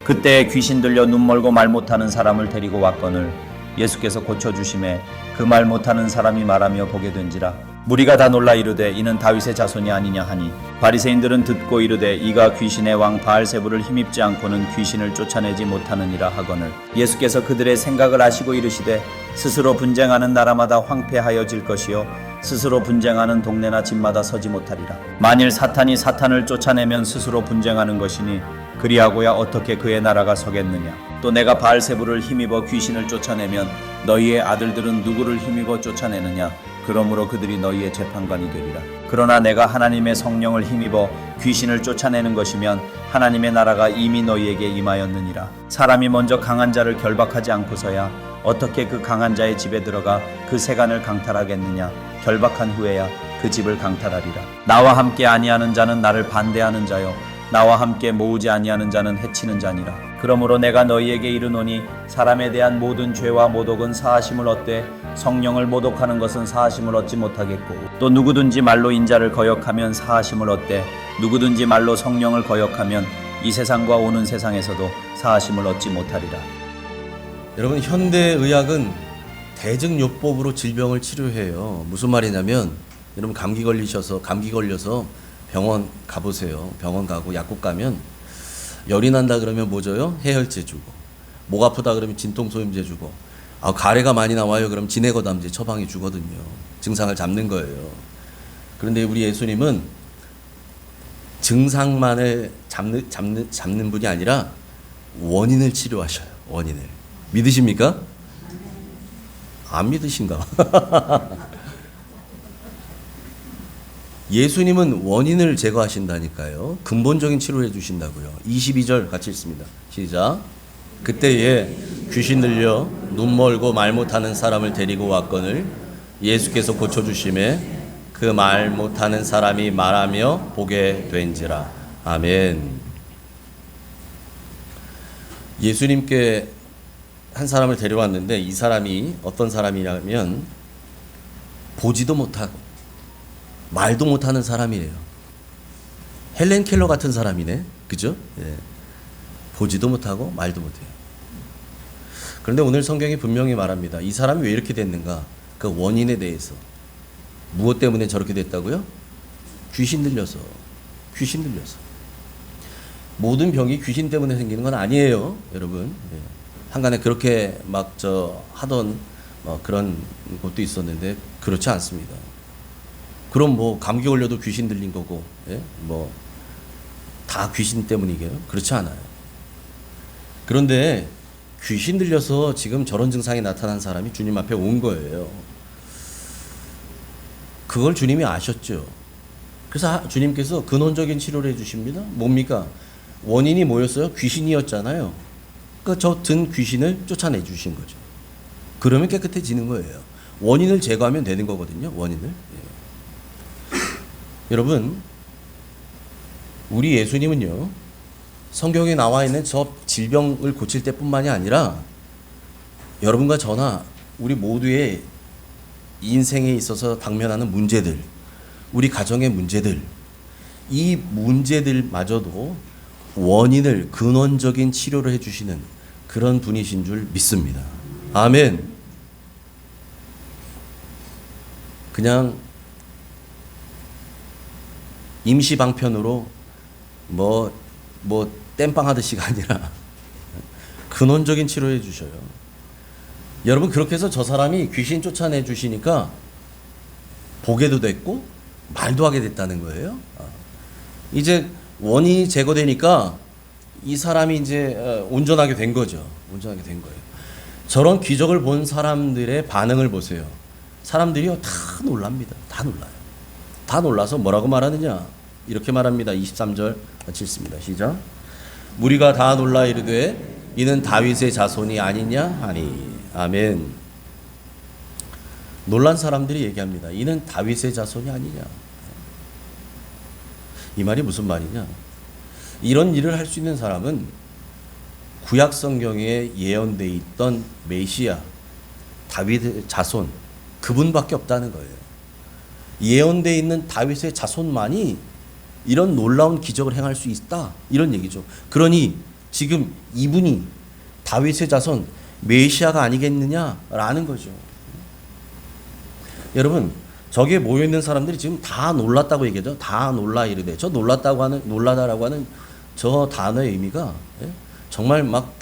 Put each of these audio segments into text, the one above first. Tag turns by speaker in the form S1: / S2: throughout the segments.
S1: 그때 귀신 들려 눈 멀고 말 못하는 사람을 데리고 왔거늘 예수께서 고쳐주심에 그 말 못하는 사람이 말하며 보게 된지라. 무리가 다 놀라 이르되 이는 다윗의 자손이 아니냐 하니 바리새인들은 듣고 이르되 이가 귀신의 왕 바알세불을 힘입지 않고는 귀신을 쫓아내지 못하느니라 하거늘 예수께서 그들의 생각을 아시고 이르시되 스스로 분쟁하는 나라마다 황폐하여질 것이요 스스로 분쟁하는 동네나 집마다 서지 못하리라. 만일 사탄이 사탄을 쫓아내면 스스로 분쟁하는 것이니 그리하고야 어떻게 그의 나라가 서겠느냐. 또 내가 바알세불을 힘입어 귀신을 쫓아내면 너희의 아들들은 누구를 힘입어 쫓아내느냐. 그러므로 그들이 너희의 재판관이 되리라. 그러나 내가 하나님의 성령을 힘입어 귀신을 쫓아내는 것이면 하나님의 나라가 이미 너희에게 임하였느니라. 사람이 먼저 강한 자를 결박하지 않고서야 어떻게 그 강한 자의 집에 들어가 그 세간을 강탈하겠느냐. 결박한 후에야 그 집을 강탈하리라. 나와 함께 아니하는 자는 나를 반대하는 자요 나와 함께 모으지 아니하는 자는 해치는 자니라. 그러므로 내가 너희에게 이르노니 사람에 대한 모든 죄와 모독은 사하심을 얻되 성령을 모독하는 것은 사하심을 얻지 못하겠고 또 누구든지 말로 인자를 거역하면 사하심을 얻되 누구든지 말로 성령을 거역하면 이 세상과 오는 세상에서도 사하심을 얻지 못하리라.
S2: 여러분, 현대의학은 대증요법으로 질병을 치료해요. 무슨 말이냐면 여러분 감기 걸려서 병원 가보세요. 병원 가고 약국 가면 열이 난다 그러면 뭐 줘요? 해열제 주고, 목 아프다 그러면 진통소염제 주고, 가래가 많이 나와요 그럼 진해거담제 처방해 주거든요. 증상을 잡는 거예요. 그런데 우리 예수님은 증상만을 잡는 분이 아니라 원인을 치료하셔요. 원인을. 믿으십니까? 안 믿으신가? 예수님은 원인을 제거하신다니까요. 근본적인 치료를 해주신다고요. 22절 같이 읽습니다. 시작. 그때에 귀신 들려 눈 멀고 말 못하는 사람을 데리고 왔거늘 예수께서 고쳐주심에 그 말 못하는 사람이 말하며 보게 된지라. 아멘. 예수님께 한 사람을 데려왔는데 이 사람이 어떤 사람이냐면 보지도 못하고 말도 못하는 사람이에요. 헬렌 켈러 같은 사람이네. 그죠? 예. 보지도 못하고 말도 못해요. 그런데 오늘 성경이 분명히 말합니다. 이 사람이 왜 이렇게 됐는가? 그 원인에 대해서. 무엇 때문에 저렇게 됐다고요? 귀신 들려서. 귀신 들려서. 모든 병이 귀신 때문에 생기는 건 아니에요, 여러분. 예. 한간에 그렇게 하던 그런 곳도 있었는데 그렇지 않습니다. 그럼 뭐 감기 걸려도 귀신 들린 거고, 예? 다 귀신 때문이게요? 그렇지 않아요. 그런데 귀신 들려서 지금 저런 증상이 나타난 사람이 주님 앞에 온 거예요. 그걸 주님이 아셨죠. 그래서 주님께서 근원적인 치료를 해주십니다. 뭡니까? 원인이 뭐였어요? 귀신이었잖아요. 그러니까 저 든 귀신을 쫓아내 주신 거죠. 그러면 깨끗해지는 거예요. 원인을 제거하면 되는 거거든요. 원인을. 예. 여러분, 우리 예수님은요, 성경에 나와 있는 저 질병을 고칠 때뿐만이 아니라 여러분과 저나 우리 모두의 인생에 있어서 당면하는 문제들, 우리 가정의 문제들, 이 문제들마저도 원인을 근원적인 치료를 해주시는 그런 분이신 줄 믿습니다. 아멘. 그냥 임시 방편으로 땜빵 하듯이가 아니라 근원적인 치료해 주셔요. 여러분, 그렇게 해서 저 사람이 귀신 쫓아내 주시니까 보게도 됐고 말도 하게 됐다는 거예요. 이제 원인이 제거되니까 이 사람이 이제 온전하게 된 거죠. 온전하게 된 거예요. 저런 기적을 본 사람들의 반응을 보세요. 사람들이요 다 놀랍니다. 다 놀라요. 다 놀라서 뭐라고 말하느냐? 이렇게 말합니다. 23절 같이 읽습니다. 시작. 무리가 다 놀라 이르되 이는 다윗의 자손이 아니냐 하니. 아멘. 놀란 사람들이 얘기합니다. 이는 다윗의 자손이 아니냐. 이 말이 무슨 말이냐? 이런 일을 할 수 있는 사람은 구약 성경에 예언되어 있던 메시아, 다윗의 자손, 그분밖에 없다는 거예요. 예언되어 있는 다윗의 자손만이 이런 놀라운 기적을 행할 수 있다, 이런 얘기죠. 그러니 지금 이분이 다윗의 자손 메시아가 아니겠느냐라는 거죠. 여러분, 저기에 모여 있는 사람들이 지금 다 놀랐다고 얘기하죠. 다 놀라 이르되. 저 놀라다라고 하는 저 단어의 의미가 정말 막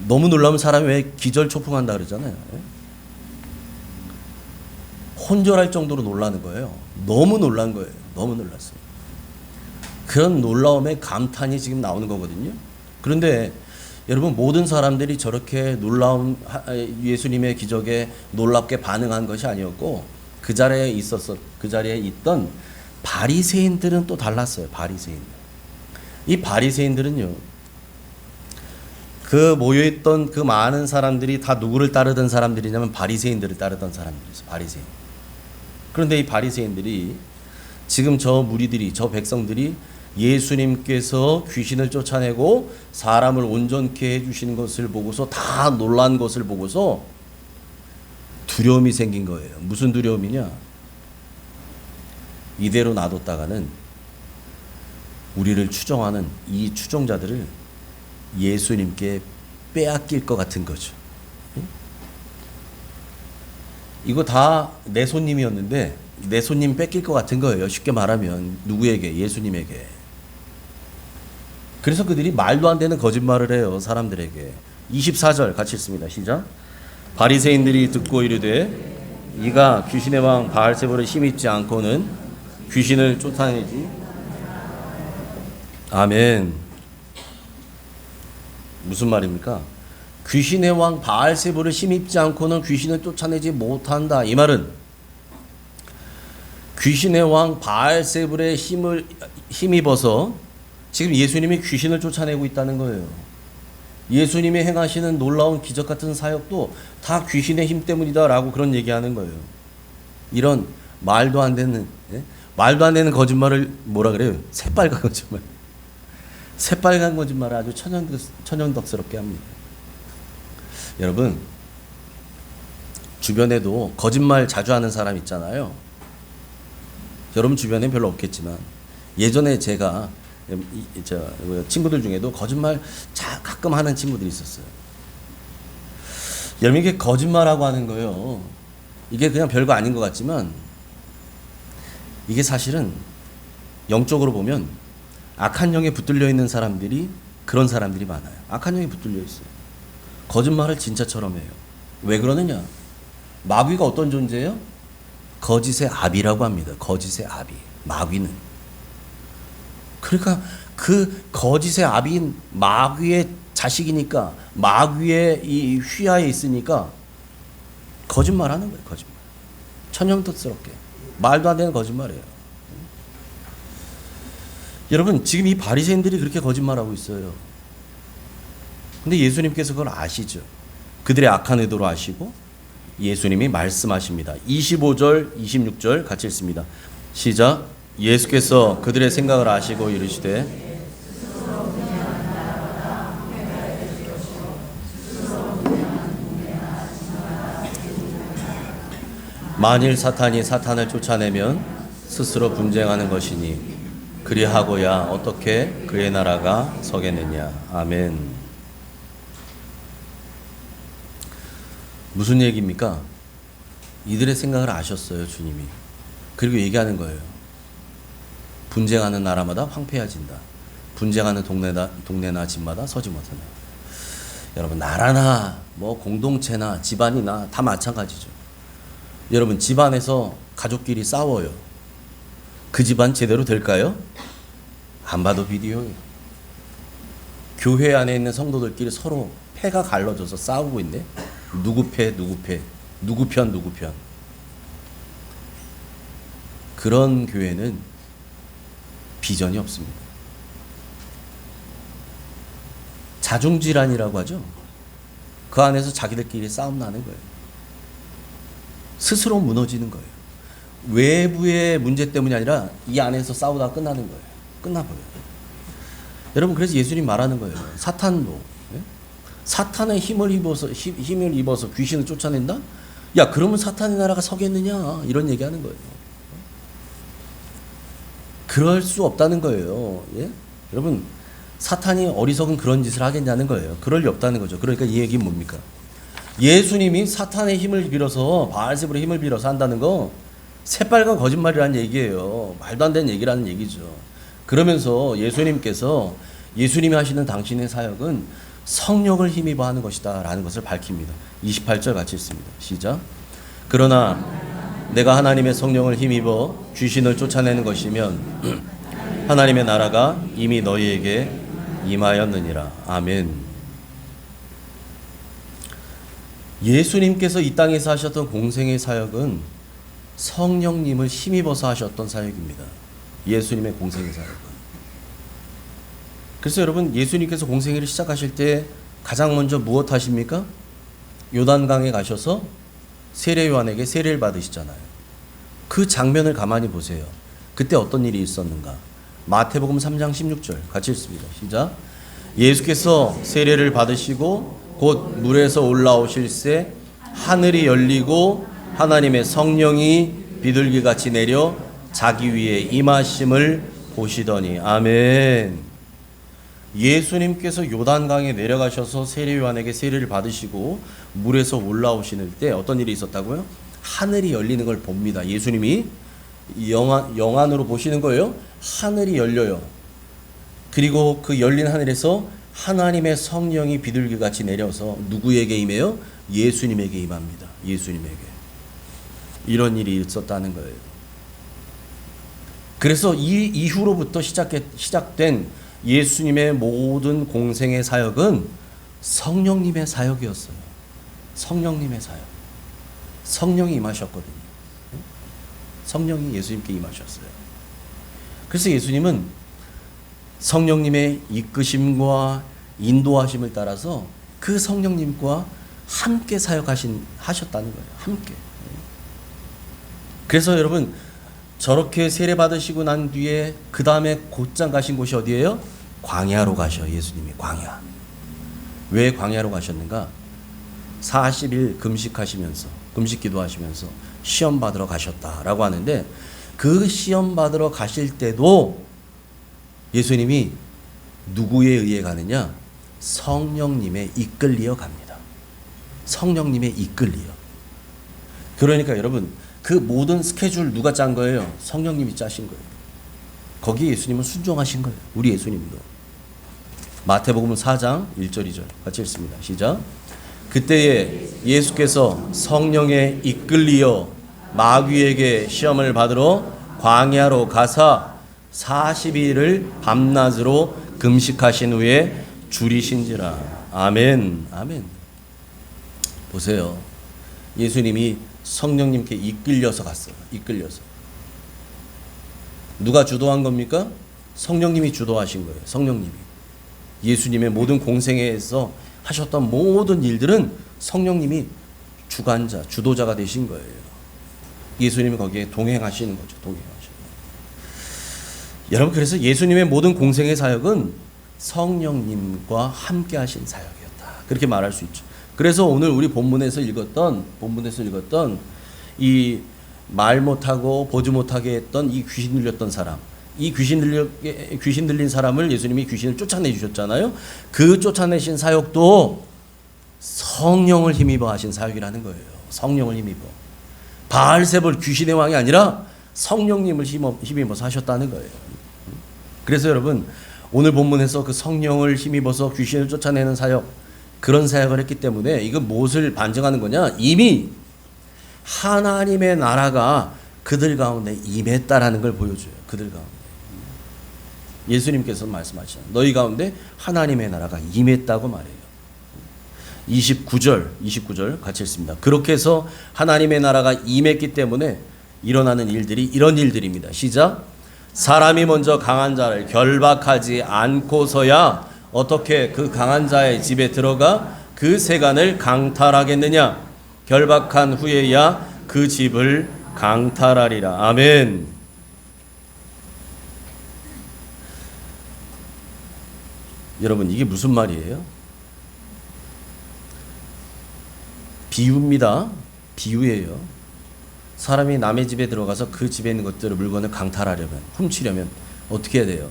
S2: 너무 놀라면 사람이 왜 기절초풍한다 그러잖아요. 혼절할 정도로 놀라는 거예요. 너무 놀란 거예요. 너무 놀랐어요. 그런 놀라움의 감탄이 지금 나오는 거거든요. 그런데 여러분, 모든 사람들이 저렇게 놀라운 예수님의 기적에 놀랍게 반응한 것이 아니었고, 그 자리에 있던 바리새인들은 또 달랐어요. 바리새인들. 이 바리새인들은요, 그 모여있던 그 많은 사람들이 다 누구를 따르던 사람들이냐면 바리새인들을 따르던 사람들이었어요. 바리새인. 그런데 이 바리새인들이 지금 저 무리들이, 저 백성들이 예수님께서 귀신을 쫓아내고 사람을 온전케 해주시는 것을 보고서 다 놀란 것을 보고서 두려움이 생긴 거예요. 무슨 두려움이냐? 이대로 놔뒀다가는 우리를 추종하는 이 추종자들을 예수님께 빼앗길 것 같은 거죠. 이거 다 내 손님이었는데 내 손님 뺏길 것 같은 거예요. 쉽게 말하면 누구에게? 예수님에게. 그래서 그들이 말도 안 되는 거짓말을 해요. 사람들에게. 24절 같이 읽습니다. 시작. 바리새인들이 듣고 이르되 이가 귀신의 왕 바알세불을 힘입지 않고는 귀신을 쫓아내지. 아멘. 무슨 말입니까? 귀신의 왕 바알세불을 힘입지 않고는 귀신을 쫓아내지 못한다. 이 말은 귀신의 왕 바알세불의 힘입어서 지금 예수님이 귀신을 쫓아내고 있다는 거예요. 예수님이 행하시는 놀라운 기적 같은 사역도 다 귀신의 힘 때문이다라고 그런 얘기하는 거예요. 이런 말도 안 되는 거짓말을 뭐라 그래요? 새빨간 거짓말. 새빨간 거짓말을 아주 천연덕스럽게 합니다. 여러분, 주변에도 거짓말 자주 하는 사람 있잖아요. 여러분 주변에 별로 없겠지만 예전에 제가 친구들 중에도 거짓말 가끔 하는 친구들이 있었어요. 여러분, 이게 거짓말하고 하는 거예요. 이게 그냥 별거 아닌 것 같지만 이게 사실은 영적으로 보면 악한 영에 붙들려 있는 사람들이 그런 사람들이 많아요. 악한 영에 붙들려 있어요. 거짓말을 진짜처럼 해요. 왜 그러느냐? 마귀가 어떤 존재예요? 거짓의 아비라고 합니다. 거짓의 아비. 마귀는. 그러니까 그 거짓의 아비인 마귀의 자식이니까 마귀의 이 휘하에 있으니까 거짓말하는 거예요. 거짓말. 천연덕스럽게. 말도 안 되는 거짓말이에요. 여러분, 지금 이 바리새인들이 그렇게 거짓말하고 있어요. 근데 예수님께서 그걸 아시죠. 그들의 악한 의도로 아시고 예수님이 말씀하십니다. 25절, 26절 같이 읽습니다. 시작. 예수께서 그들의 생각을 아시고 이르시되 만일 사탄이 사탄을 쫓아내면 스스로 분쟁하는 것이니 그리하고야 어떻게 그의 나라가 서겠느냐. 아멘. 무슨 얘기입니까? 이들의 생각을 아셨어요, 주님이. 그리고 얘기하는 거예요. 분쟁하는 나라마다 황폐해진다. 분쟁하는 동네나 집마다 서지 못한다. 여러분, 나라나 뭐 공동체나 집안이나 다 마찬가지죠. 여러분, 집안에서 가족끼리 싸워요. 그 집안 제대로 될까요? 안 봐도 비디오예요. 교회 안에 있는 성도들끼리 서로 패가 갈라져서 싸우고 있네. 누구 패, 누구 편. 그런 교회는 비전이 없습니다. 자중질환이라고 하죠. 그 안에서 자기들끼리 싸움 나는 거예요. 스스로 무너지는 거예요. 외부의 문제 때문이 아니라 이 안에서 싸우다가 끝나는 거예요. 끝나버려요. 여러분, 그래서 예수님 말하는 거예요. 사탄도 사탄의 힘을 입어서 귀신을 쫓아낸다? 야, 그러면 사탄의 나라가 서겠느냐? 이런 얘기하는 거예요. 그럴 수 없다는 거예요. 예? 여러분, 사탄이 어리석은 그런 짓을 하겠냐는 거예요. 그럴 리 없다는 거죠. 그러니까 이 얘기는 뭡니까? 예수님이 사탄의 힘을 빌어서 바알세불의 힘을 빌어서 한다는 거 새빨간 거짓말이라는 얘기예요. 말도 안 되는 얘기라는 얘기죠. 그러면서 예수님께서 예수님이 하시는 당신의 사역은 성령을 힘입어 하는 것이다 라는 것을 밝힙니다. 28절 같이 읽습니다. 시작. 그러나 내가 하나님의 성령을 힘입어 귀신을 쫓아내는 것이면 하나님의 나라가 이미 너희에게 임하였느니라. 아멘. 예수님께서 이 땅에서 하셨던 공생의 사역은 성령님을 힘입어서 하셨던 사역입니다. 예수님의 공생의 사역은. 그래서 여러분 예수님께서 공생애를 시작하실 때 가장 먼저 무엇 하십니까? 요단강에 가셔서 세례 요한에게 세례를 받으시잖아요. 그 장면을 가만히 보세요. 그때 어떤 일이 있었는가? 마태복음 3장 16절 같이 읽습니다. 시작. 예수께서 세례를 받으시고 곧 물에서 올라오실새 하늘이 열리고 하나님의 성령이 비둘기같이 내려 자기 위에 임하심을 보시더니. 아멘. 예수님께서 요단강에 내려가셔서 세례 요한에게 세례를 받으시고 물에서 올라오시는 때 어떤 일이 있었다고요? 하늘이 열리는 걸 봅니다. 예수님이 영안으로 보시는 거예요. 하늘이 열려요. 그리고 그 열린 하늘에서 하나님의 성령이 비둘기같이 내려서 누구에게 임해요? 예수님에게 임합니다. 예수님에게. 이런 일이 있었다는 거예요. 그래서 이 이후로부터 시작된 예수님의 모든 공생의 사역은 성령님의 사역이었어요. 성령님의 사역. 성령이 임하셨거든요. 성령이 예수님께 임하셨어요. 그래서 예수님은 성령님의 이끄심과 인도하심을 따라서 그 성령님과 함께 하셨다는 거예요. 함께. 그래서 여러분 저렇게 세례 받으시고 난 뒤에 그 다음에 곧장 가신 곳이 어디예요? 광야로 가셔. 예수님이 광야. 왜 광야로 가셨는가? 40일 금식하시면서 금식 기도하시면서 시험 받으러 가셨다라고 하는데 그 시험 받으러 가실 때도 예수님이 누구에 의해 가느냐? 성령님의 이끌리어 갑니다. 성령님의 이끌리어. 그러니까 여러분 그 모든 스케줄 누가 짠 거예요? 성령님이 짜신 거예요. 거기에 예수님은 순종하신 거예요. 우리 예수님도. 마태복음 4장 1절 2절 같이 읽습니다. 시작. 그때에 예수께서 성령에 이끌리어 마귀에게 시험을 받으러 광야로 가사 40일을 밤낮으로 금식하신 후에 줄이신지라. 아멘. 아멘. 보세요. 예수님이 성령님께 이끌려서 갔어요. 이끌려서. 누가 주도한 겁니까? 성령님이 주도하신 거예요. 성령님이. 예수님의 모든 공생애에서 하셨던 모든 일들은 성령님이 주관자, 주도자가 되신 거예요. 예수님이 거기에 동행하시는 거죠. 동행하시는. 여러분 그래서 예수님의 모든 공생의 사역은 성령님과 함께 하신 사역이었다. 그렇게 말할 수 있죠. 그래서 오늘 우리 본문에서 읽었던 이 말 못하고 보지 못하게 했던 이 귀신 들렸던 사람, 이 귀신 들린 사람을 예수님이 귀신을 쫓아내 주셨잖아요. 그 쫓아내신 사역도 성령을 힘입어 하신 사역이라는 거예요. 성령을 힘입어. 바알세불 귀신의 왕이 아니라 성령님을 힘입어서 하셨다는 거예요. 그래서 여러분 오늘 본문에서 그 성령을 힘입어서 귀신을 쫓아내는 사역, 그런 사역을 했기 때문에 이거 무엇을 반증하는 거냐? 이미 하나님의 나라가 그들 가운데 임했다라는 걸 보여줘요. 그들 가운데. 예수님께서 말씀하시잖아요. 너희 가운데 하나님의 나라가 임했다고 말해요. 29절 같이 읽습니다. 그렇게 해서 하나님의 나라가 임했기 때문에 일어나는 일들이 이런 일들입니다. 시작. 사람이 먼저 강한 자를 결박하지 않고서야 어떻게 그 강한 자의 집에 들어가 그 세간을 강탈하겠느냐? 결박한 후에야 그 집을 강탈하리라. 아멘. 여러분 이게 무슨 말이에요? 비유입니다. 비유예요. 사람이 남의 집에 들어가서 그 집에 있는 것들을 물건을 강탈하려면, 훔치려면 어떻게 해야 돼요?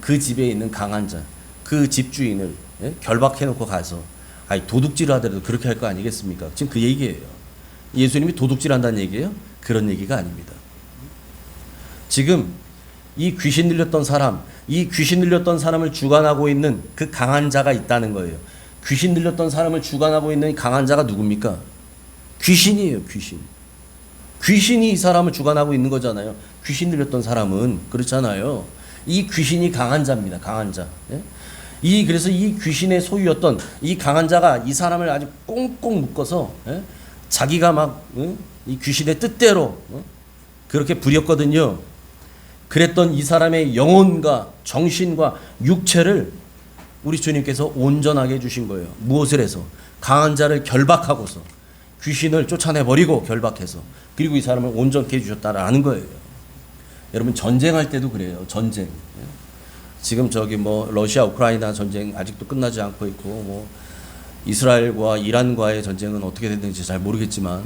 S2: 그 집에 있는 강한 자, 그 집주인을 결박해놓고 가서 아니 도둑질을 하더라도 그렇게 할 거 아니겠습니까? 지금 그 얘기예요. 예수님이 도둑질한다는 얘기예요? 그런 얘기가 아닙니다. 지금 이 귀신 들렸던 사람, 이 귀신 들렸던 사람을 주관하고 있는 그 강한 자가 있다는 거예요. 귀신 들렸던 사람을 주관하고 있는 강한 자가 누굽니까? 귀신이에요, 귀신. 귀신이 이 사람을 주관하고 있는 거잖아요. 귀신 들렸던 사람은 그렇잖아요. 이 귀신이 강한 자입니다. 강한 자. 그래서 이 귀신의 소유였던 이 강한 자가 이 사람을 아주 꽁꽁 묶어서 자기가 막 이 귀신의 뜻대로 그렇게 부렸거든요. 그랬던 이 사람의 영혼과 정신과 육체를 우리 주님께서 온전하게 해주신 거예요. 무엇을 해서? 강한 자를 결박하고서 귀신을 쫓아내버리고 결박해서 그리고 이 사람을 온전케 해주셨다라는 거예요. 여러분 전쟁할 때도 그래요. 전쟁. 지금 저기 뭐 러시아 우크라이나 전쟁 아직도 끝나지 않고 있고 뭐 이스라엘과 이란과의 전쟁은 어떻게 됐는지 잘 모르겠지만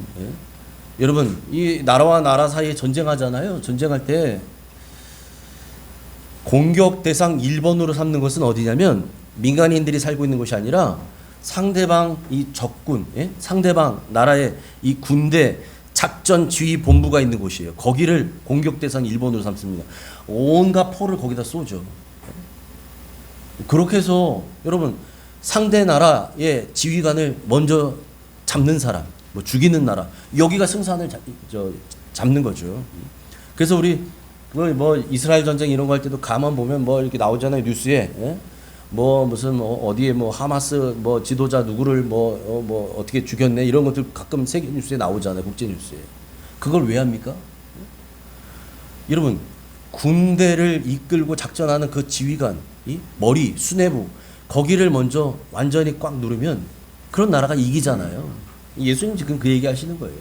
S2: 여러분 이 나라와 나라 사이에 전쟁하잖아요. 전쟁할 때 공격 대상 1번으로 삼는 것은 어디냐면 민간인들이 살고 있는 곳이 아니라 상대방 이 적군, 상대방 나라의 이 군대 작전 지휘 본부가 있는 곳이에요. 거기를 공격 대상 1번으로 삼습니다. 온갖 포를 거기다 쏘죠. 그렇게 해서 여러분 상대 나라의 지휘관을 먼저 잡는 사람, 뭐 죽이는 나라, 여기가 승산을 잡는 거죠. 그래서 우리 뭐 이스라엘 전쟁 이런 거 할 때도 가만 보면 뭐 이렇게 나오잖아요, 뉴스에. 뭐 무슨 뭐 어디에 뭐 하마스 뭐 지도자 누구를 뭐 어떻게 죽였네 이런 것들 가끔 세계 뉴스에 나오잖아요, 국제 뉴스에. 그걸 왜 합니까? 여러분 군대를 이끌고 작전하는 그 지휘관, 이 머리, 수뇌부 거기를 먼저 완전히 꽉 누르면 그런 나라가 이기잖아요. 예수님 지금 그 얘기 하시는 거예요.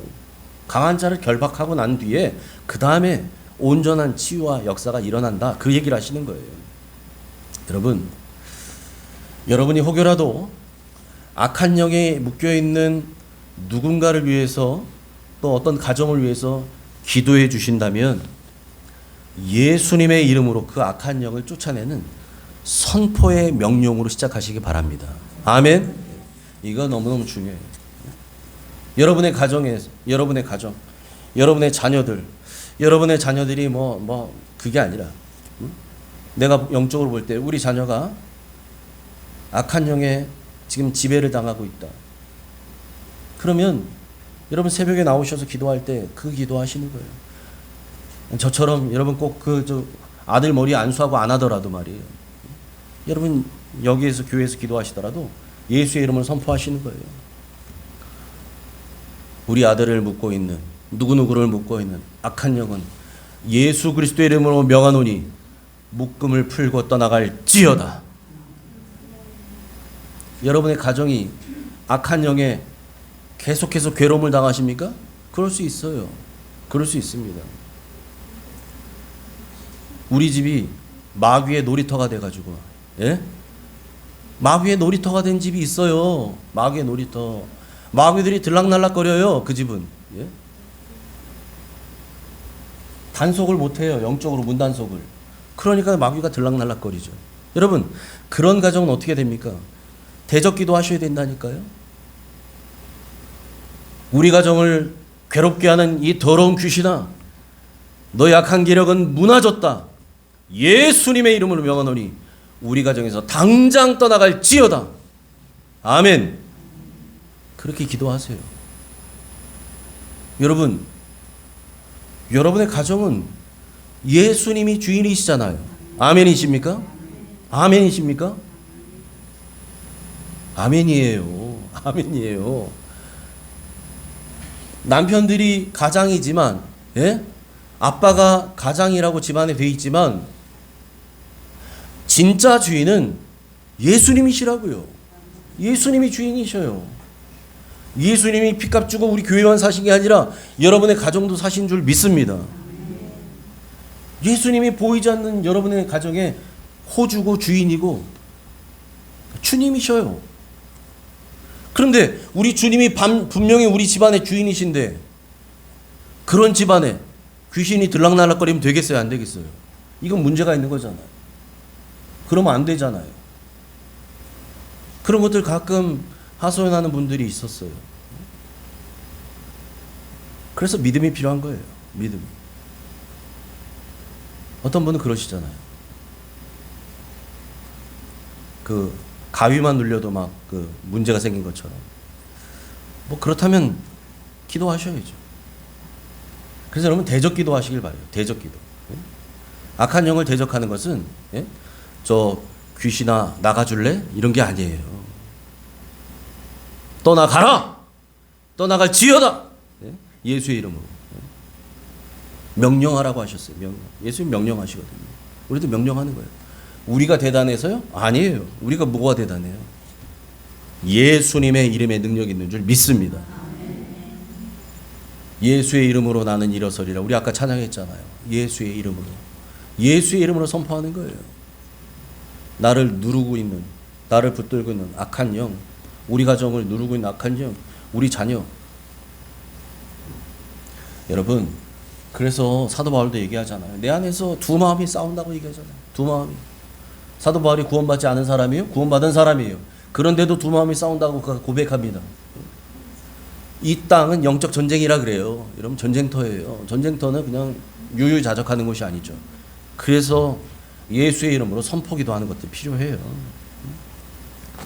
S2: 강한 자를 결박하고 난 뒤에 그 다음에 온전한 치유와 역사가 일어난다. 그 얘기를 하시는 거예요. 여러분, 여러분이 혹여라도 악한 영에 묶여있는 누군가를 위해서 또 어떤 가정을 위해서 기도해 주신다면 예수님의 이름으로 그 악한 영을 쫓아내는 선포의 명령으로 시작하시기 바랍니다. 아멘. 이거 너무너무 중요해요. 여러분의 가정에서, 여러분의 가정, 여러분의 자녀들, 여러분의 자녀들이 그게 아니라 내가 영적으로 볼 때 우리 자녀가 악한 영에 지금 지배를 당하고 있다. 그러면 여러분 새벽에 나오셔서 기도할 때 그 기도하시는 거예요. 저처럼 여러분 꼭 아들 머리 안수하고 안 하더라도 말이에요. 여러분 여기에서 교회에서 기도하시더라도 예수의 이름을 선포하시는 거예요. 우리 아들을 묶고 있는 누구누구를 묶고 있는 악한 영은 예수 그리스도의 이름으로 명하노니 묶음을 풀고 떠나갈지어다. 여러분의 가정이 악한 영에 계속해서 괴로움을 당하십니까? 그럴 수 있어요. 그럴 수 있습니다. 우리 집이 마귀의 놀이터가 돼가지고, 마귀의 놀이터가 된 집이 있어요. 마귀의 놀이터. 마귀들이 들락날락거려요. 그 집은. 단속을 못해요. 영적으로 문단속을. 그러니까 마귀가 들락날락거리죠. 여러분 그런 가정은 어떻게 됩니까? 대적기도 하셔야 된다니까요. 우리 가정을 괴롭게 하는 이 더러운 귀신아, 너 약한 기력은 무너졌다. 예수님의 이름으로 명하노니 우리 가정에서 당장 떠나갈지어다. 아멘. 그렇게 기도하세요. 여러분, 여러분의 가정은 예수님이 주인이시잖아요. 아멘이십니까? 아멘이십니까? 아멘이에요. 아멘이에요. 남편들이 가장이지만, 아빠가 가장이라고 집안에 돼 있지만 진짜 주인은 예수님이시라고요. 예수님이 주인이셔요. 예수님이 피값 주고 우리 교회만 사신 게 아니라 여러분의 가정도 사신 줄 믿습니다. 예수님이 보이지 않는 여러분의 가정에 호주고 주인이고 주님이셔요. 그런데 우리 주님이 분명히 우리 집안의 주인이신데 그런 집안에 귀신이 들락날락거리면 되겠어요? 안 되겠어요? 이건 문제가 있는 거잖아요. 그러면 안 되잖아요. 그런 것들 가끔 하소연하는 분들이 있었어요. 그래서 믿음이 필요한 거예요. 믿음이. 어떤 분은 그러시잖아요. 그 가위만 눌려도 막 그 문제가 생긴 것처럼. 뭐 그렇다면 기도하셔야죠. 그래서 여러분 대적기도 하시길 바래요. 대적기도. 악한 영을 대적하는 것은 저 귀신아 나가줄래? 이런 게 아니에요. 떠나가라! 떠나갈지어다! 예수의 이름으로. 명령하라고 하셨어요. 예수님 명령하시거든요. 우리도 명령하는 거예요. 우리가 대단해서요? 아니에요. 우리가 뭐가 대단해요? 예수님의 이름에 능력이 있는 줄 믿습니다. 예수의 이름으로 나는 일어서리라. 우리 아까 찬양했잖아요. 예수의 이름으로. 예수의 이름으로 선포하는 거예요. 나를 누르고 있는, 나를 붙들고 있는 악한 영, 우리 가정을 누르고 있는 악한 영, 우리 자녀. 여러분, 그래서 사도 바울도 얘기하잖아요. 내 안에서 두 마음이 싸운다고 얘기하잖아요. 두 마음이. 사도 바울이 구원받지 않은 사람이에요? 구원받은 사람이에요. 그런데도 두 마음이 싸운다고 고백합니다. 이 땅은 영적 전쟁이라 그래요. 여러분 전쟁터예요. 전쟁터는 그냥 유유자적하는 것이 아니죠. 그래서 예수의 이름으로 선포기도 하는 것도 필요해요.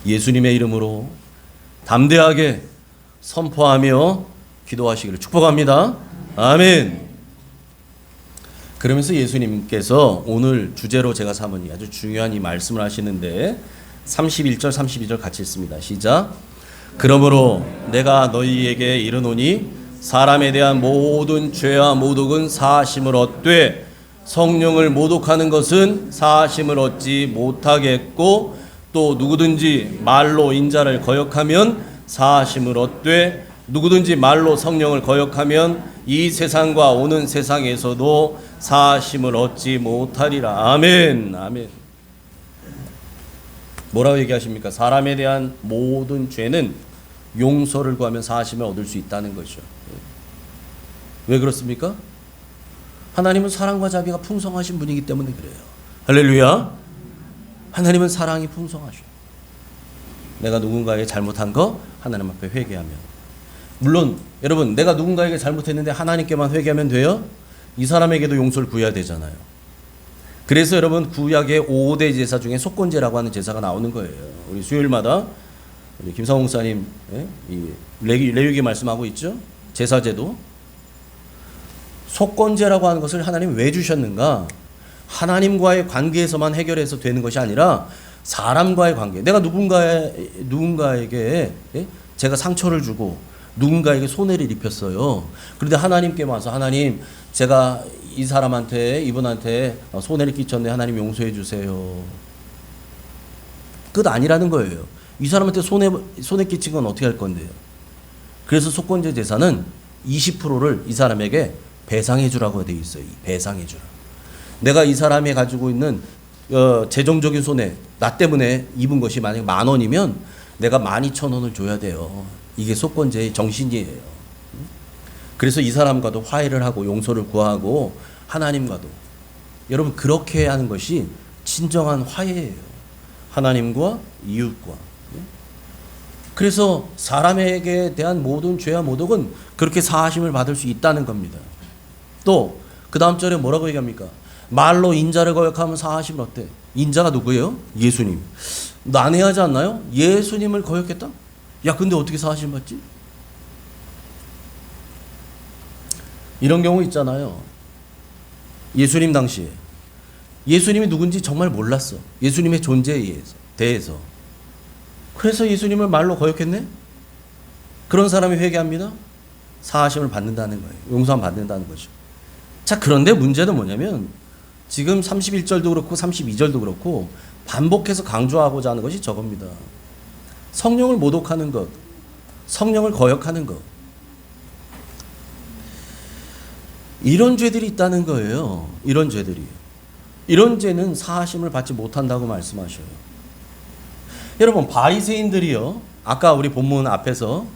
S2: 예수님의 이름으로 담대하게 선포하며 기도하시기를 축복합니다. 아멘. 그러면서 예수님께서 오늘 주제로 제가 삼은 아주 중요한 이 말씀을 하시는데 31절 32절 같이 읽습니다. 시작. 그러므로 내가 너희에게 이르노니 사람에 대한 모든 죄와 모독은 사하심을 얻되 성령을 모독하는 것은 사하심을 얻지 못하겠고 또 누구든지 말로 인자를 거역하면 사하심을 얻되 누구든지 말로 성령을 거역하면 이 세상과 오는 세상에서도 사하심을 얻지 못하리라. 아멘. 아멘. 뭐라고 얘기하십니까? 사람에 대한 모든 죄는 용서를 구하면 사하심을 얻을 수 있다는 거죠. 왜 그렇습니까? 하나님은 사랑과 자비가 풍성하신 분이기 때문에 그래요. 할렐루야. 하나님은 사랑이 풍성하셔. 내가 누군가에게 잘못한 거 하나님 앞에 회개하면. 물론 여러분 내가 누군가에게 잘못했는데 하나님께만 회개하면 돼요? 이 사람에게도 용서를 구해야 되잖아요. 그래서 여러분 구약의 5대 제사 중에 속건제라고 하는 제사가 나오는 거예요. 우리 수요일마다 우리 김상홍 목사님 이 레위기 말씀하고 있죠. 제사제도. 속건제라고 하는 것을 하나님 왜 주셨는가? 하나님과의 관계에서만 해결해서 되는 것이 아니라 사람과의 관계. 내가 누군가에게 제가 상처를 주고 누군가에게 손해를 입혔어요. 그런데 하나님께 와서 하나님 제가 이 사람한테 이분한테 손해를 끼쳤네. 하나님 용서해 주세요. 끝 아니라는 거예요. 이 사람한테 손해 끼친 건 어떻게 할 건데요? 그래서 속건제 제사는 20%를 이 사람에게 배상해 주라고 되어 있어요. 배상해 주라. 내가 이 사람이 가지고 있는 재정적인 손해, 나 때문에 입은 것이 만약 10,000원이면 내가 12,000원을 줘야 돼요. 이게 속건제의 정신이에요. 그래서 이 사람과도 화해를 하고 용서를 구하고 하나님과도. 여러분 그렇게 하는 것이 진정한 화해예요. 하나님과 이웃과. 그래서 사람에게 대한 모든 죄와 모독은 그렇게 사하심을 받을 수 있다는 겁니다. 또 그 다음 절에 뭐라고 얘기합니까? 말로 인자를 거역하면 사하심을 어때? 인자가 누구예요? 예수님. 난해하지 않나요? 예수님을 거역했다? 야 근데 어떻게 사하심 받지? 이런 경우 있잖아요. 예수님 당시에 예수님이 누군지 정말 몰랐어. 예수님의 존재에 대해서. 그래서 예수님을 말로 거역했네? 그런 사람이 회개합니다. 사하심을 받는다는 거예요. 용서함 받는다는 거죠. 자, 그런데 문제는 뭐냐면 지금 31절도 그렇고 32절도 그렇고 반복해서 강조하고자 하는 것이 저겁니다. 성령을 모독하는 것, 성령을 거역하는 것. 이런 죄들이 있다는 거예요. 이런 죄들이. 이런 죄는 사하심을 받지 못한다고 말씀하셔요. 여러분 바리새인들이요. 아까 우리 본문 앞에서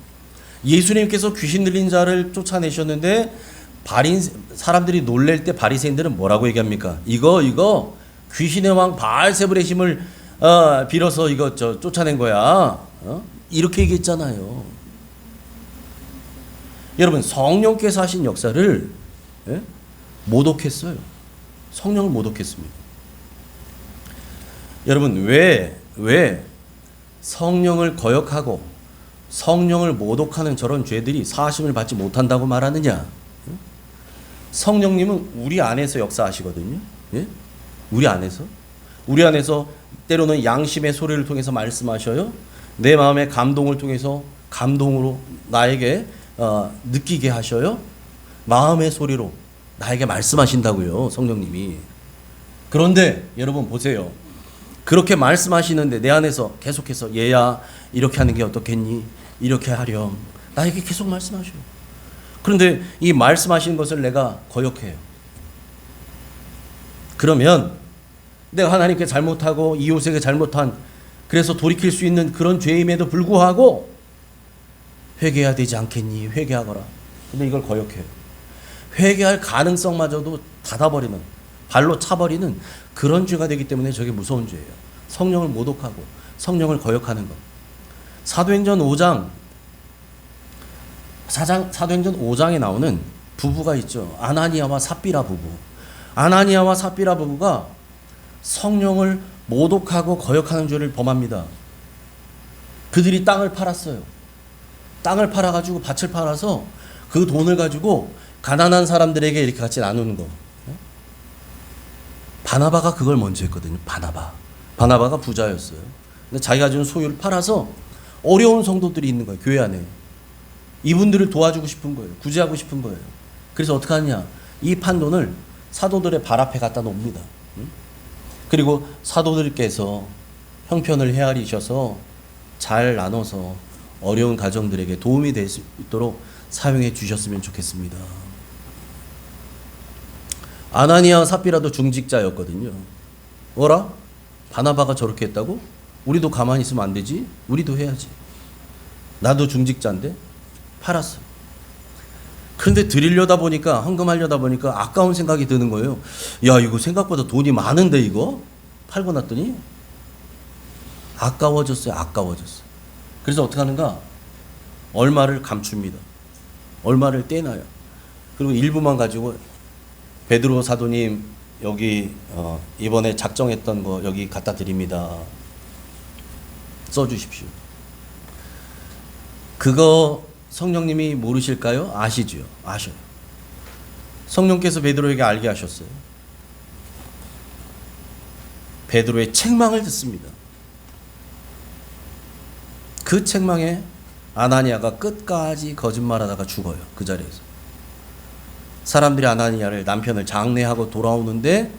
S2: 예수님께서 귀신 들린 자를 쫓아내셨는데 사람들이 놀랄 때 바리새인들은 뭐라고 얘기합니까? 이거 귀신의 왕 바알세불의 힘을 빌어서 이거 쫓아낸 거야. 이렇게 얘기했잖아요. 여러분 성령께서 하신 역사를 모독했어요. 성령을 모독했습니다. 여러분 왜 성령을 거역하고 성령을 모독하는 저런 죄들이 사하심을 받지 못한다고 말하느냐? 성령님은 우리 안에서 역사하시거든요. 예? 우리 안에서 때로는 양심의 소리를 통해서 말씀하셔요. 내 마음의 감동을 통해서 감동으로 나에게 느끼게 하셔요. 마음의 소리로 나에게 말씀하신다고요, 성령님이. 그런데 여러분 보세요. 그렇게 말씀하시는데 내 안에서 계속해서 얘야 이렇게 하는 게 어떻겠니? 이렇게 하렴. 나에게 계속 말씀하셔요. 그런데 이 말씀하시는 것을 내가 거역해요. 그러면 내가 하나님께 잘못하고 이웃에게 잘못한, 그래서 돌이킬 수 있는 그런 죄임에도 불구하고 회개해야 되지 않겠니? 회개하거라. 근데 이걸 거역해요. 회개할 가능성마저도 닫아버리는, 발로 차버리는 그런 죄가 되기 때문에 저게 무서운 죄예요. 성령을 모독하고 성령을 거역하는 것. 사도행전 5장에 나오는 부부가 있죠. 아나니아와 삽비라 부부. 아나니아와 삽비라 부부가 성령을 모독하고 거역하는 죄를 범합니다. 그들이 땅을 팔았어요. 땅을 팔아가지고 밭을 팔아서 그 돈을 가지고 가난한 사람들에게 이렇게 같이 나누는 거. 바나바가 그걸 먼저 했거든요. 바나바가 부자였어요. 근데 자기가 가진 소유를 팔아서 어려운 성도들이 있는 거예요. 교회 안에. 이분들을 도와주고 싶은 거예요. 구제하고 싶은 거예요. 그래서 어떻게 하느냐. 이 판돈을 사도들의 발 앞에 갖다 놓습니다. 그리고 사도들께서 형편을 헤아리셔서 잘 나눠서 어려운 가정들에게 도움이 될 수 있도록 사용해 주셨으면 좋겠습니다. 아나니아와 삽비라도 중직자였거든요. 어라? 바나바가 저렇게 했다고? 우리도 가만히 있으면 안 되지? 우리도 해야지. 나도 중직자인데 팔았어. 그런데 드리려다 보니까, 헌금하려다 보니까 아까운 생각이 드는 거예요. 야, 이거 생각보다 돈이 많은데 이거? 팔고 났더니 아까워졌어요. 그래서 어떻게 하는가? 얼마를 감춥니다. 얼마를 떼놔요. 그리고 일부만 가지고 베드로 사도님 여기 이번에 작정했던 거 여기 갖다 드립니다. 써주십시오. 그거 성령님이 모르실까요? 아시죠? 아셔요. 성령께서 베드로에게 알게 하셨어요. 베드로의 책망을 듣습니다. 그 책망에 아나니아가 끝까지 거짓말하다가 죽어요. 그 자리에서. 사람들이 아나니아를, 남편을 장례하고 돌아오는데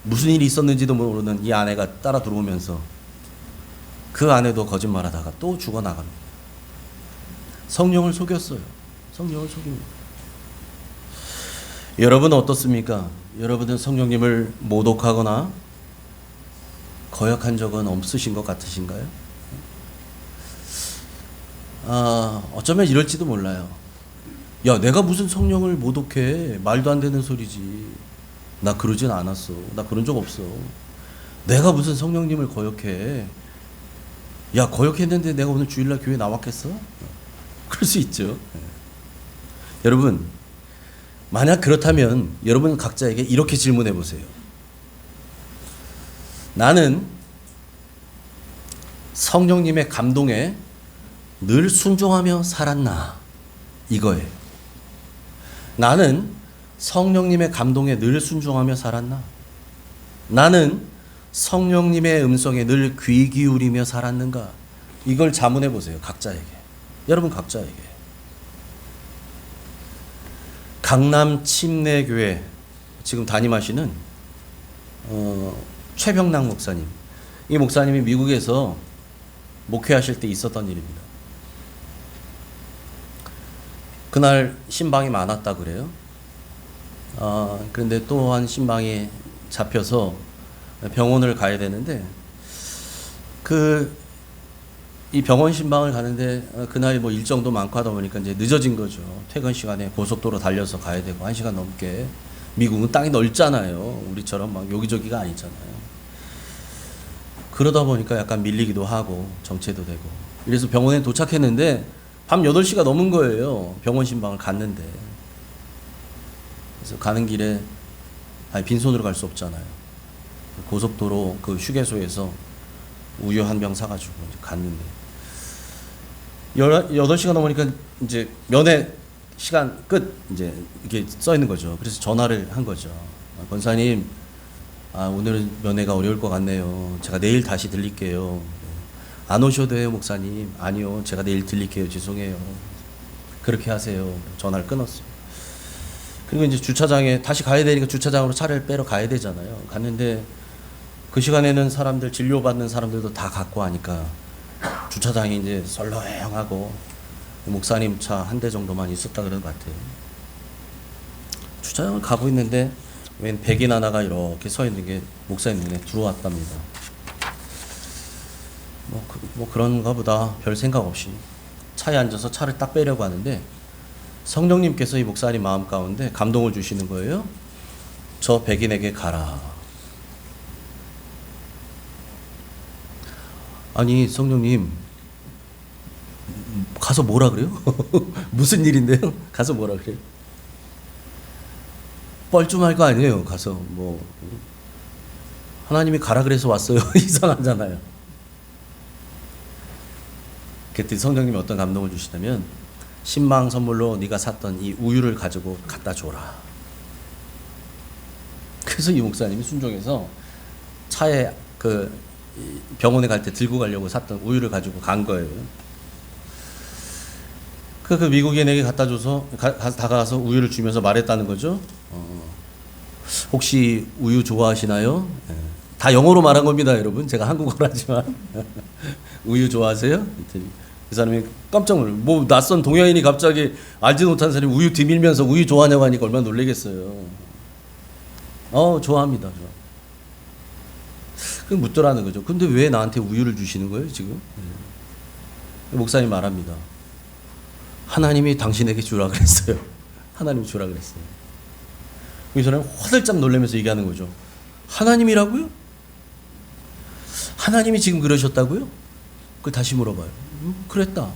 S2: 무슨 일이 있었는지도 모르는 이 아내가 따라 들어오면서 그 아내도 거짓말하다가 또 죽어나갑니다. 성령을 속였어요. 성령을 속입니다. 여러분은 어떻습니까? 여러분은 성령님을 모독하거나 거역한 적은 없으신 것 같으신가요? 어쩌면 이럴지도 몰라요. 야, 내가 무슨 성령을 모독해? 말도 안 되는 소리지. 나 그러진 않았어. 나 그런 적 없어. 내가 무슨 성령님을 거역해? 야, 거역했는데 내가 오늘 주일날 교회 나왔겠어? 그럴 수 있죠. 여러분, 만약 그렇다면 여러분 각자에게 이렇게 질문해 보세요. 나는 성령님의 감동에 늘 순종하며 살았나? 이거예요. 나는 성령님의 감동에 늘 순종하며 살았나? 나는 성령님의 음성에 늘 귀 기울이며 살았는가? 이걸 자문해 보세요. 각자에게. 여러분 각자에게. 강남 침례교회 지금 담임하시는 최병락 목사님. 이 목사님이 미국에서 목회하실 때 있었던 일입니다. 그날 신방이 많았다 그래요. 그런데 또 한 신방이 잡혀서 병원을 가야 되는데 이 병원 신방을 가는데 그날 뭐 일정도 많고 하다 보니까 이제 늦어진 거죠. 퇴근 시간에 고속도로 달려서 가야 되고 1시간 넘게. 미국은 땅이 넓잖아요. 우리처럼 막 여기저기가 아니잖아요. 그러다 보니까 약간 밀리기도 하고 정체도 되고, 이래서 병원에 도착했는데 밤 8시가 넘은 거예요. 병원 신방을 갔는데. 그래서 가는 길에 빈손으로 갈 수 없잖아요. 고속도로 그 휴게소에서 우유 한 병 사가지고 이제 갔는데 8시가 넘으니까 이제 면회 시간 끝 이제 이렇게 써 있는 거죠. 그래서 전화를 한 거죠. 권사님, 오늘은 면회가 어려울 것 같네요. 제가 내일 다시 들릴게요. 안 오셔도 돼요, 목사님. 아니요, 제가 내일 들릴게요. 죄송해요. 그렇게 하세요. 전화를 끊었어요. 그리고 이제 주차장에 다시 가야 되니까 주차장으로 차를 빼러 가야 되잖아요. 갔는데 그 시간에는 사람들, 진료받는 사람들도 다 갔고 하니까 주차장이 이제 설렁하고 목사님 차 한 대 정도만 있었다 그런 것 같아요. 주차장을 가고 있는데 웬 백인 하나가 이렇게 서 있는 게 목사님 눈에 들어왔답니다. 그런가 보다 별 생각 없이 차에 앉아서 차를 딱 빼려고 하는데 성령님께서 이 목사님 마음 가운데 감동을 주시는 거예요. 저 백인에게 가라. 아니 성령님, 가서 뭐라 그래요? 무슨 일인데요? 가서 뭐라 그래요? 뻘쭘할 거 아니에요. 가서 하나님이 가라 그래서 왔어요. 이상하잖아요. 그때 성령님이 어떤 감동을 주시냐면 신방 선물로 네가 샀던 이 우유를 가지고 갖다 줘라. 그래서 이 목사님이 순종해서 차에 병원에 갈 때 들고 가려고 샀던 우유를 가지고 간 거예요. 그 미국인에게 갖다 줘서 다가가서 우유를 주면서 말했다는 거죠. 혹시 우유 좋아하시나요? 다 영어로 말한 겁니다, 여러분. 제가 한국어로 하지만 우유 좋아하세요? 그 사람이 깜짝 놀라요. 낯선 동양인이 갑자기 알지 못한 사람이 우유 뒤밀면서 우유 좋아하냐고 하니까 얼마나 놀라겠어요. 좋아합니다. 그 묻더라는 거죠. 근데 왜 나한테 우유를 주시는 거예요, 지금? 목사님 말합니다. 하나님이 당신에게 주라 그랬어요. 하나님이 주라 그랬어요. 이 사람이 화들짝 놀라면서 얘기하는 거죠. 하나님이라고요? 하나님이 지금 그러셨다고요? 그 다시 물어봐요. 그랬다.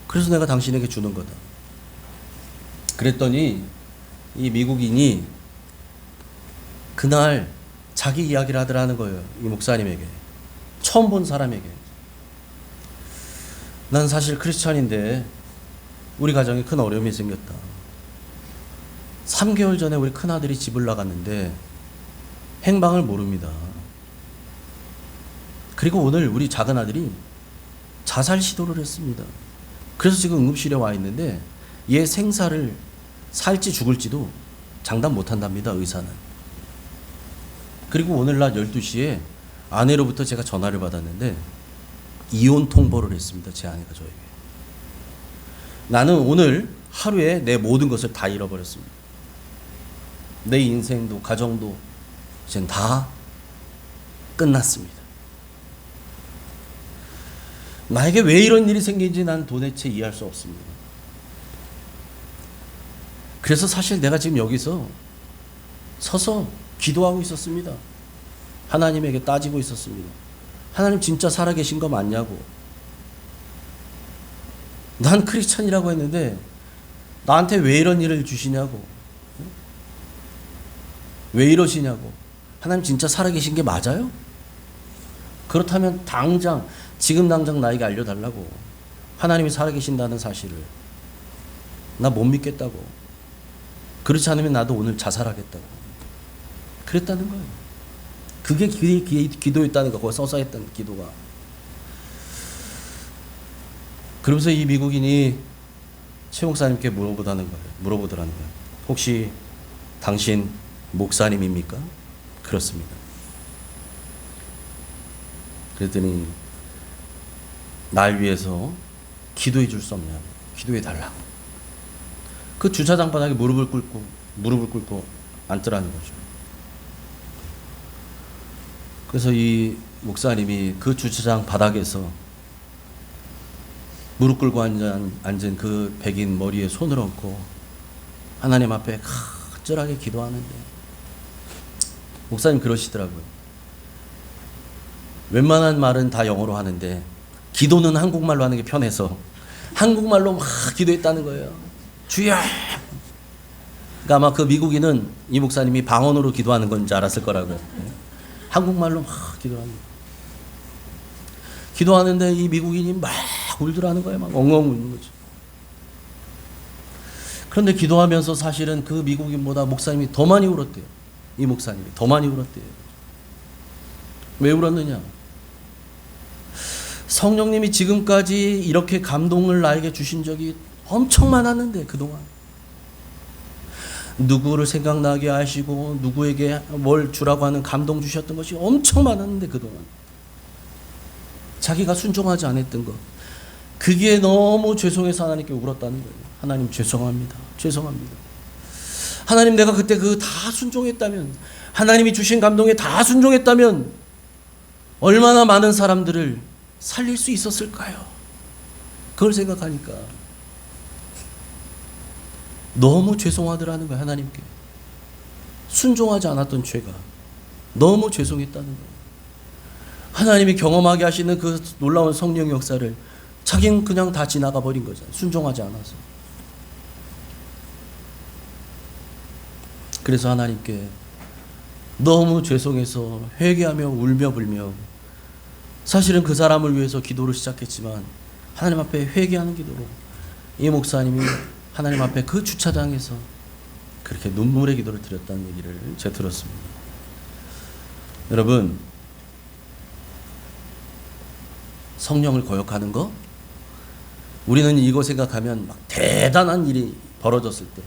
S2: 그래서 내가 당신에게 주는 거다. 그랬더니 이 미국인이 그날 자기 이야기를 하더라는 거예요. 이 목사님에게. 처음 본 사람에게. 난 사실 크리스찬인데 우리 가정에 큰 어려움이 생겼다. 3개월 전에 우리 큰아들이 집을 나갔는데 행방을 모릅니다. 그리고 오늘 우리 작은아들이 자살 시도를 했습니다. 그래서 지금 응급실에 와 있는데 얘 생사를 살지 죽을지도 장담 못한답니다, 의사는. 그리고 오늘 낮 12시에 아내로부터 제가 전화를 받았는데 이혼 통보를 했습니다, 제 아내가 저에게. 나는 오늘 하루에 내 모든 것을 다 잃어버렸습니다. 내 인생도 가정도 이젠 다 끝났습니다. 나에게 왜 이런 일이 생긴지 난 도대체 이해할 수 없습니다. 그래서 사실 내가 지금 여기서 서서 기도하고 있었습니다. 하나님에게 따지고 있었습니다. 하나님 진짜 살아계신 거 맞냐고. 난 크리스찬이라고 했는데 나한테 왜 이런 일을 주시냐고. 왜 이러시냐고. 하나님 진짜 살아계신 게 맞아요? 그렇다면 지금 당장 나에게 알려달라고. 하나님이 살아계신다는 사실을. 나 못 믿겠다고. 그렇지 않으면 나도 오늘 자살하겠다고. 그랬다는 거예요. 그게 기도였다는 거. 거기 써서 했던 기도가. 그러면서 이 미국인이 최 목사님께 물어보더라는 거예요. 혹시 당신 목사님입니까? 그렇습니다. 그랬더니 날 위해서 기도해 줄 수 없냐? 기도해 달라고. 그 주차장 바닥에 무릎을 꿇고 앉더라는 거죠. 그래서 이 목사님이 그 주차장 바닥에서 무릎 꿇고 앉은 그 백인 머리에 손을 얹고 하나님 앞에 간절하게 기도하는데 목사님 그러시더라고요. 웬만한 말은 다 영어로 하는데 기도는 한국말로 하는 게 편해서 한국말로 막 기도했다는 거예요. 주여. 그러니까 아마 그 미국인은 이 목사님이 방언으로 기도하는 건 줄 알았을 거라고요. 한국말로 막 기도하는 거예요. 기도하는데 이 미국인이 막 울더라는 거예요. 막 엉엉 우는 거죠. 그런데 기도하면서 사실은 그 미국인보다 목사님이 더 많이 울었대요. 이 목사님이 더 많이 울었대요. 왜 울었느냐? 성령님이 지금까지 이렇게 감동을 나에게 주신 적이 엄청 많았는데 그동안 누구를 생각나게 하시고 누구에게 뭘 주라고 하는 감동 주셨던 것이 엄청 많았는데 그동안 자기가 순종하지 않았던 것, 그게 너무 죄송해서 하나님께 울었다는 거예요. 하나님 죄송합니다. 죄송합니다. 하나님, 내가 그때 그 다 순종했다면, 하나님이 주신 감동에 다 순종했다면 얼마나 많은 사람들을 살릴 수 있었을까요? 그걸 생각하니까 너무 죄송하더라는 거예요. 하나님께 순종하지 않았던 죄가 너무 죄송했다는 거예요. 하나님이 경험하게 하시는 그 놀라운 성령 역사를 자기는 그냥 다 지나가 버린 거잖아요. 순종하지 않아서. 그래서 하나님께 너무 죄송해서 회개하며 울며 불며, 사실은 그 사람을 위해서 기도를 시작했지만 하나님 앞에 회개하는 기도로 이 목사님이 하나님 앞에 그 주차장에서 그렇게 눈물의 기도를 드렸다는 얘기를 제가 들었습니다. 여러분, 성령을 거역하는 거, 우리는 이거 생각하면 막 대단한 일이 벌어졌을 때,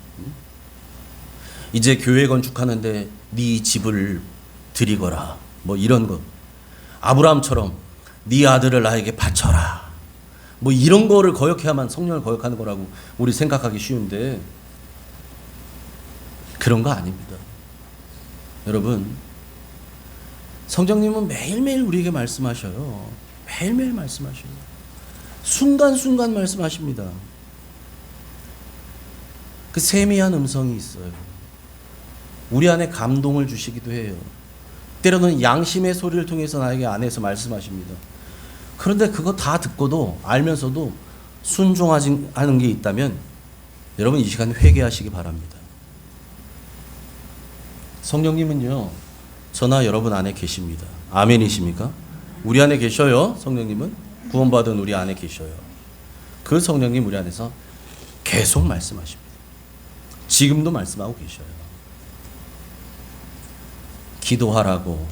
S2: 이제 교회 건축하는데 네 집을 드리거라, 뭐 이런 거, 아브라함처럼 네 아들을 나에게 바쳐라, 뭐 이런 거를 거역해야만 성령을 거역하는 거라고 우리 생각하기 쉬운데 그런 거 아닙니다. 여러분, 성령님은 매일매일 우리에게 말씀하셔요. 매일매일 말씀하셔요. 순간순간 말씀하십니다. 그 세미한 음성이 있어요. 우리 안에 감동을 주시기도 해요. 때로는 양심의 소리를 통해서 나에게 안에서 말씀하십니다. 그런데 그거 다 듣고도 알면서도 순종하지 않은 게 있다면 여러분 이 시간 회개하시기 바랍니다. 성령님은요, 저나 여러분 안에 계십니다. 아멘이십니까? 우리 안에 계셔요. 성령님은 구원받은 우리 안에 계셔요. 그 성령님 우리 안에서 계속 말씀하십니다. 지금도 말씀하고 계셔요. 기도하라고,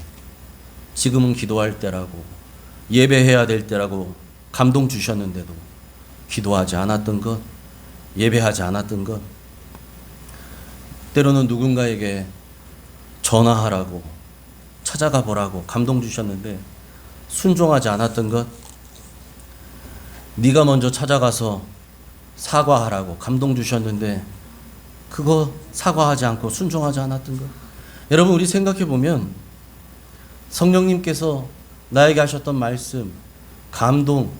S2: 지금은 기도할 때라고, 예배해야 될 때라고 감동 주셨는데도 기도하지 않았던 것, 예배하지 않았던 것, 때로는 누군가에게 전화하라고, 찾아가 보라고 감동 주셨는데 순종하지 않았던 것, 네가 먼저 찾아가서 사과하라고 감동 주셨는데 그거 사과하지 않고 순종하지 않았던 것. 여러분, 우리 생각해 보면 성령님께서 나에게 하셨던 말씀, 감동,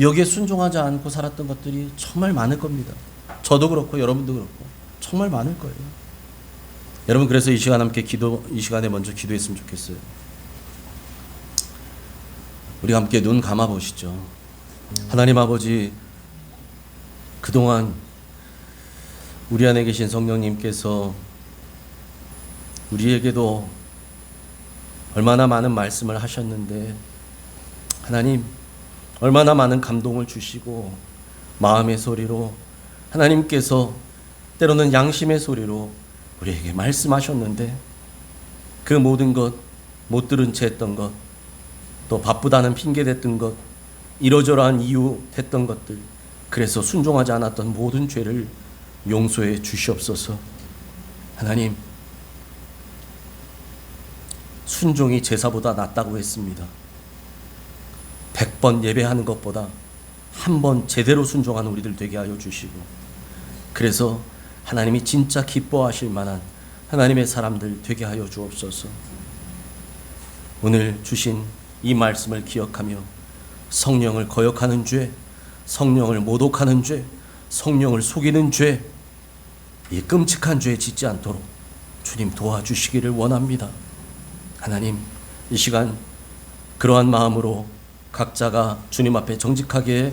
S2: 여기에 순종하지 않고 살았던 것들이 정말 많을 겁니다. 저도 그렇고 여러분도 그렇고 정말 많을 거예요. 여러분, 그래서 이 시간 함께 이 시간에 먼저 기도했으면 좋겠어요. 우리 함께 눈 감아 보시죠. 하나님 아버지, 그동안 우리 안에 계신 성령님께서 우리에게도 얼마나 많은 말씀을 하셨는데, 하나님 얼마나 많은 감동을 주시고 마음의 소리로, 하나님께서 때로는 양심의 소리로 우리에게 말씀하셨는데 그 모든 것, 못 들은 채 했던 것, 또 바쁘다는 핑계 댔던 것, 이러저러한 이유 됐던 것들, 그래서 순종하지 않았던 모든 죄를 용서해 주시옵소서. 하나님, 순종이 제사보다 낫다고 했습니다. 100번 예배하는 것보다 한 번 제대로 순종하는 우리들 되게 하여 주시고, 그래서 하나님이 진짜 기뻐하실 만한 하나님의 사람들 되게 하여 주옵소서. 오늘 주신 이 말씀을 기억하며 성령을 거역하는 죄, 성령을 모독하는 죄, 성령을 속이는 죄, 이 끔찍한 죄 짓지 않도록 주님 도와주시기를 원합니다. 하나님, 이 시간 그러한 마음으로 각자가 주님 앞에 정직하게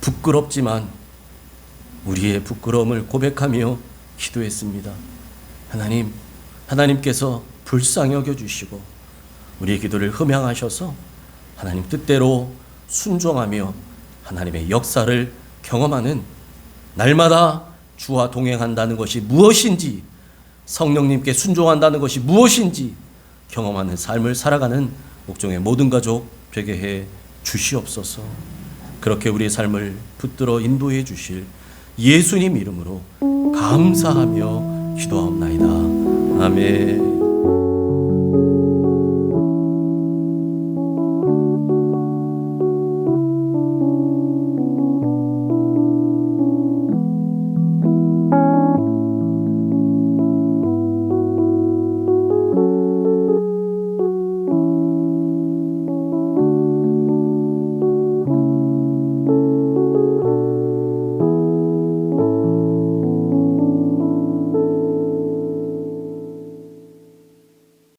S2: 부끄럽지만 우리의 부끄러움을 고백하며 기도했습니다. 하나님께서 불쌍히 여겨주시고 우리의 기도를 흠양하셔서 하나님 뜻대로 순종하며 하나님의 역사를 경험하는, 날마다 주와 동행한다는 것이 무엇인지, 성령님께 순종한다는 것이 무엇인지 경험하는 삶을 살아가는 옥종의 모든 가족 되게 해 주시옵소서. 그렇게 우리의 삶을 붙들어 인도해 주실 예수님 이름으로 감사하며 기도하옵나이다. 아멘.